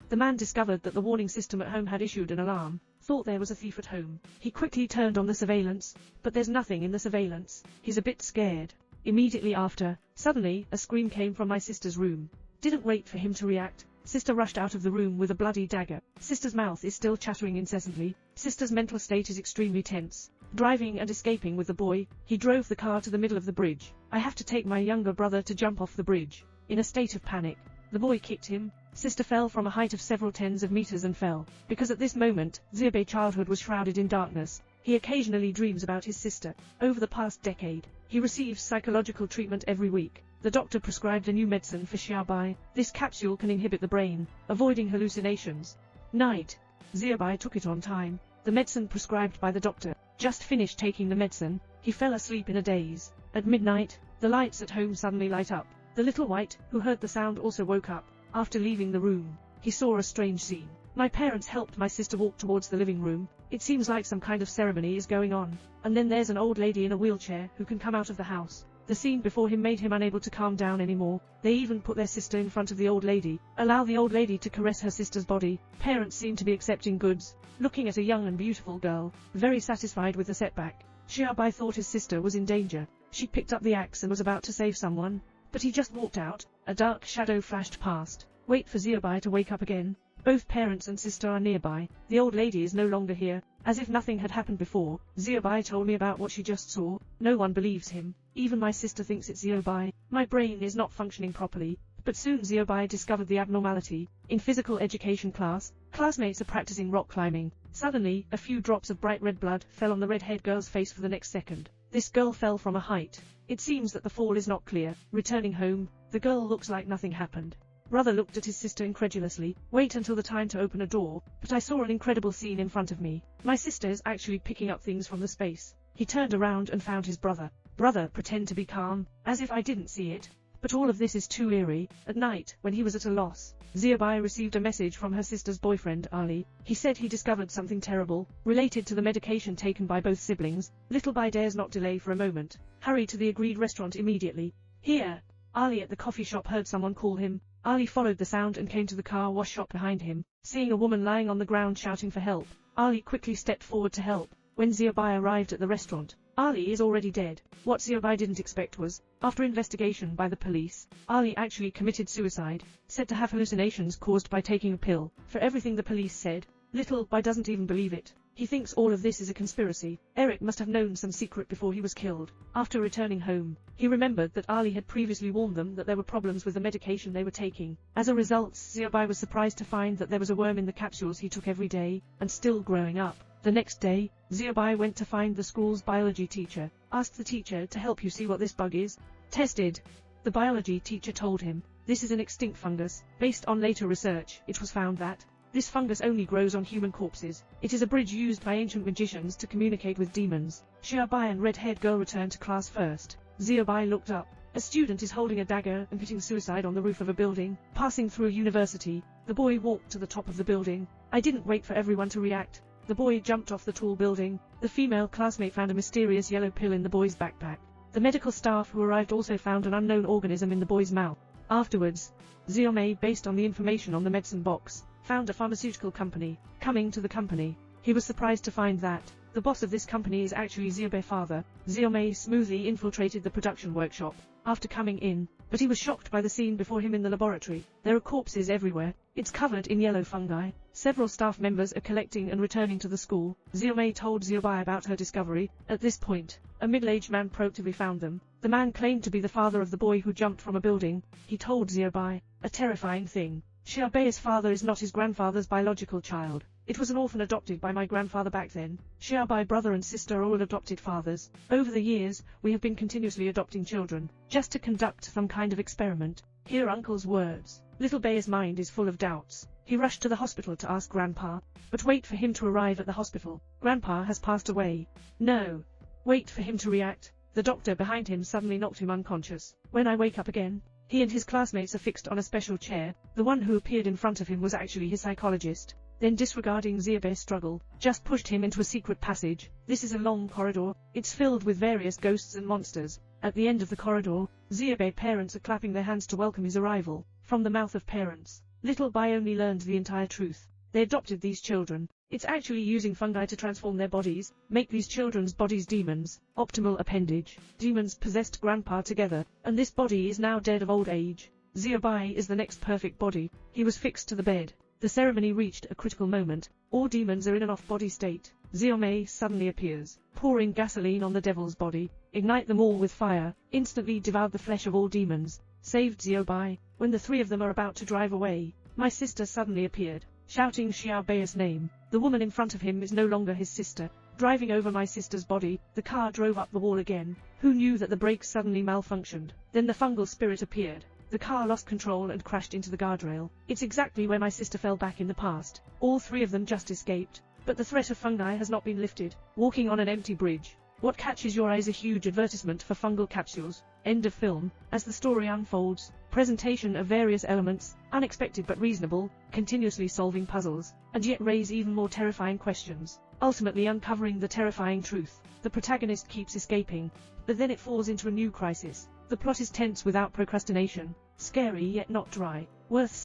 The man discovered that the warning system at home had issued an alarm, thought there was a thief at home. He quickly turned on the surveillance, but there's nothing in the surveillance. He's a bit scared. Immediately after, suddenly, a scream came from my sister's room. Didn't wait for him to react. Sister rushed out of the room with a bloody dagger. Sister's mouth is still chattering incessantly. Sister's mental state is extremely tense. Driving and escaping with the boy, he drove the car to the middle of the bridge. I have to take my younger brother to jump off the bridge. In a state of panic, the boy kicked him. Sister fell from a height of several tens of meters and fell. Because at this moment, Xiaobei's childhood was shrouded in darkness. He occasionally dreams about his sister. Over the past decade, he receives psychological treatment every week. The doctor prescribed a new medicine for Xiaobai. This capsule can inhibit the brain, avoiding hallucinations. Night. Xiaobai took it on time. The medicine prescribed by the doctor. Just finished taking the medicine, he fell asleep in a daze. At midnight, the lights at home suddenly light up. The little white, who heard the sound, also woke up. After leaving the room, he saw a strange scene. My parents helped my sister walk towards the living room. It seems like some kind of ceremony is going on. And then there's an old lady in a wheelchair who can come out of the house. The scene before him made him unable to calm down anymore. They even put their sister in front of the old lady, allow the old lady to caress her sister's body. Parents seem to be accepting goods, looking at a young and beautiful girl, very satisfied with the setback. Xiaobai thought his sister was in danger. She picked up the axe and was about to save someone, but he just walked out. A dark shadow flashed past. Wait for Xiaobai to wake up again. Both parents and sister are nearby. The old lady is no longer here. As if nothing had happened before, Xiaobai told me about what she just saw. No one believes him. Even my sister thinks it's Xiaobai. My brain is not functioning properly. But soon Xiaobai discovered the abnormality. In physical education class, classmates are practicing rock climbing. Suddenly, a few drops of bright red blood fell on the red-haired girl's face for the next second. This girl fell from a height. It seems that the fall is not clear. Returning home, the girl looks like nothing happened. Brother looked at his sister incredulously. Wait until the time to open a door, but I saw an incredible scene in front of me. My sister is actually picking up things from the space. He turned around and found his brother. Brother, pretend to be calm, as if I didn't see it. But all of this is too eerie. At night, when he was at a loss, Xiaobai received a message from her sister's boyfriend, Ali. He said he discovered something terrible, related to the medication taken by both siblings. Little Bai dares not delay for a moment. Hurry to the agreed restaurant immediately. Here. Ali at the coffee shop heard someone call him. Ali followed the sound and came to the car wash shop behind him. Seeing a woman lying on the ground shouting for help, Ali quickly stepped forward to help. When Xiaobai arrived at the restaurant, Ali is already dead. What Xiaobai didn't expect was, after investigation by the police, Ali actually committed suicide, said to have hallucinations caused by taking a pill. For everything the police said, Little Bai doesn't even believe it. He thinks all of this is a conspiracy. Eric must have known some secret before he was killed. After returning home, he remembered that Ali had previously warned them that there were problems with the medication they were taking. As a result, Xiaobai was surprised to find that there was a worm in the capsules he took every day, and still growing up. The next day, Xiaobai went to find the school's biology teacher, asked the teacher to help you see what this bug is. Tested. The biology teacher told him, this is an extinct fungus. Based on later research, it was found that this fungus only grows on human corpses. It is a bridge used by ancient magicians to communicate with demons. Xiaobai and red-haired girl returned to class first. Xiaobai looked up. A student is holding a dagger and committing suicide on the roof of a building. Passing through a university, the boy walked to the top of the building. I didn't wait for everyone to react. The boy jumped off the tall building. The female classmate found a mysterious yellow pill in the boy's backpack. The medical staff who arrived also found an unknown organism in the boy's mouth. Afterwards, Xiaomei, based on the information on the medicine box, found a pharmaceutical company. Coming to the company, he was surprised to find that the boss of this company is actually Xiaobei's father. Xiaomei smoothly infiltrated the production workshop after coming in, but he was shocked by the scene before him in the laboratory. There are corpses everywhere. It's covered in yellow fungi. Several staff members are collecting and returning to the school. Xiaomei told Xiaobai about her discovery. At this point, a middle-aged man proactively found them. The man claimed to be the father of the boy who jumped from a building. He told Xiaobai a terrifying thing. Xiaobei's father is not his grandfather's biological child. It was an orphan adopted by my grandfather back then. Xiaobai's brother and sister are all adopted fathers. Over the years, we have been continuously adopting children, just to conduct some kind of experiment. Hear uncle's words. Little Bai's mind is full of doubts. He rushed to the hospital to ask Grandpa, but wait for him to arrive at the hospital. Grandpa has passed away. No. Wait for him to react. The doctor behind him suddenly knocked him unconscious. When I wake up again, he and his classmates are fixed on a special chair. The one who appeared in front of him was actually his psychologist. Then, disregarding Xiaobei's struggle, just pushed him into a secret passage. This is a long corridor. It's filled with various ghosts and monsters. At the end of the corridor, Xiaobei's parents are clapping their hands to welcome his arrival. From the mouth of parents, Little by only learned the entire truth. They adopted these children. It's actually using fungi to transform their bodies, make these children's bodies demons. Optimal appendage. Demons possessed grandpa together, and this body is now dead of old age. Xiaobai is the next perfect body. He was fixed to the bed. The ceremony reached a critical moment. All demons are in an off-body state. Xiaomei suddenly appears, pouring gasoline on the devil's body. Ignite them all with fire. Instantly devoured the flesh of all demons. Saved Xiaobai. When the three of them are about to drive away, my sister suddenly appeared, shouting Xiaobei's name. The woman in front of him is no longer his sister. Driving over my sister's body, the car drove up the wall again. Who knew that the brakes suddenly malfunctioned? Then the fungal spirit appeared. The car lost control and crashed into the guardrail. It's exactly where my sister fell back in the past. All three of them just escaped. But the threat of fungi has not been lifted. Walking on an empty bridge. What catches your eye is a huge advertisement for fungal capsules. End of film. As the story unfolds, presentation of various elements, unexpected but reasonable, continuously solving puzzles, and yet raise even more terrifying questions, ultimately uncovering the terrifying truth. The protagonist keeps escaping, but then it falls into a new crisis. The plot is tense without procrastination, scary yet not dry, worth